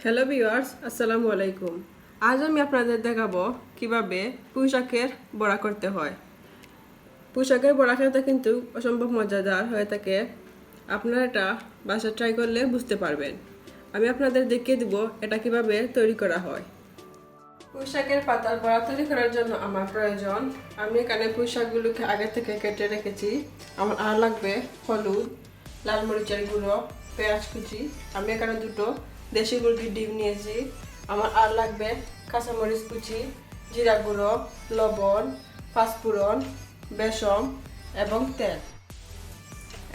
Hello viewers, আসসালামু আলাইকুম। আজ আমি আপনাদের দেখাবো কিভাবে পুঁই শাকের বড়া করতে হয়। পুঁই শাকের বড়া খেতে কিন্তু অসম্ভব মজাদার হয়ে থাকে। আপনারা এটা বাসায় ট্রাই করলে বুঝতে পারবেন। আমি আপনাদের দেখিয়ে দিব এটা কিভাবে তৈরি করা হয়। পুঁই শাকের পাতার বড়া তৈরি করার জন্য আমার প্রয়োজন, আমি এখানে পুঁই শাকগুলোকে আগে থেকে কেটে রেখেছি। আমার আর লাগবে হলুদ, লাল মরিচের গুঁড়ো, পেঁয়াজ কুচি। আমি এখানে দুটো দেশি মুরগির ডিম নিয়েছি। আমার আর লাগবে কাঁচামরিচ কুচি, জিরা গুঁড়ো, লবণ, পাঁচফোড়ন, বেসন এবং তেল।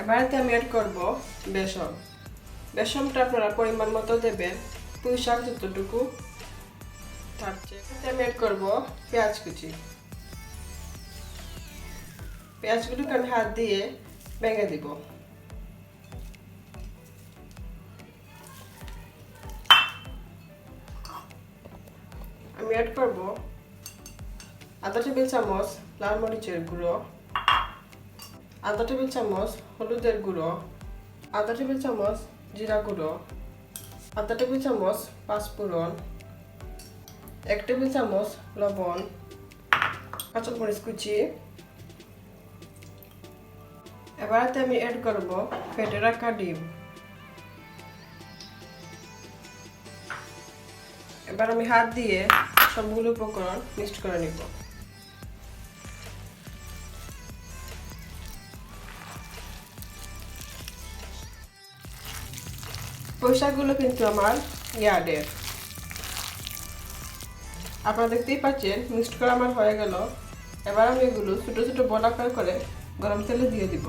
এবারেতে আমি অ্যাড করব বেসন। বেসনটা আপনারা পরিমাণ মতো দেবেন, পুঁই শাক যতটুকু থাকছে। আমি অ্যাড করব পেঁয়াজ কুচি। পেঁয়াজগুলোকে আমি হাত দিয়ে ভেঙে দিব। আমি অ্যাড করব আধা টেবিল চামচ লাল মরিচের গুঁড়ো, আধা টেবিল চামচ হলুদের গুঁড়ো, আধা টেবিল চামচ জিরা গুঁড়ো, আধা টেবিল চামচ পাঁচফোড়ন, 1 টেবিল চামচ লবণ, কাঁচামরিচ কুচি। এবারে আমি অ্যাড করব ফেটে রাখা ডিম। এবার আমি হাত দিয়ে সবগুলো উপকরণ মিক্সড করে নিব। পুঁই শাকগুলো কিন্তু আমার ইয়ার্ডের। আপনারা দেখতেই পাচ্ছেন মিক্সড করা আমার হয়ে গেল। এবার আমি এগুলো ছোটো ছোটো বল আকার করে গরম তেলে দিয়ে দিব।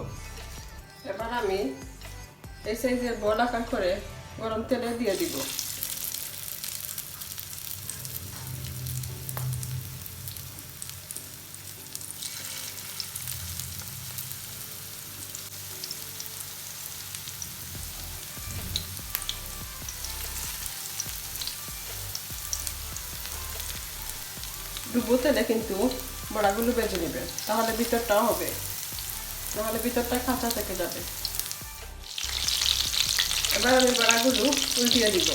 এবার আমি এই সাইজের বল আকার করে গরম তেলে দিয়ে দিব। ডুবো তেলে কিন্তু বড়াগুলো বেজে নেবেন, তাহলে ভিতরটাও হবে, নাহলে ভিতরটা কাঁচা থেকে যাবে। এবার আমি বড়াগুলো উল্টিয়ে দিব।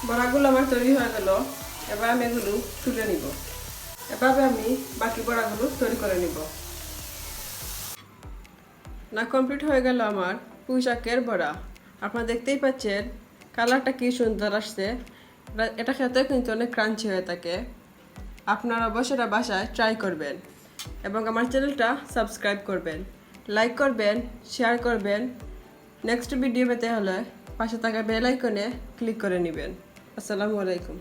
বড়াগুলো আমার তৈরি হয়ে গেল। এবার আমি এগুলো তুলে নিব। এভাবে আমি বাকি বড়াগুলো তৈরি করে নিব। না কমপ্লিট হয়ে গেল আমার পুঁই শাকের বড়া। আপনারা দেখতেই পাচ্ছেন কালারটা কি সুন্দর আসছে। এটা খেতেও কিন্তু অনেক ক্রাঞ্চি হয়ে থাকে। আপনারা অবশ্যই এটা বাসায় ট্রাই করবেন এবং আমার চ্যানেলটা সাবস্ক্রাইব করবেন, লাইক করবেন, শেয়ার করবেন। নেক্সট ভিডিও পেতে হলে পাশে থাকা বেল আইকনে ক্লিক করে নেবেন। আসসালামু আলাইকুম।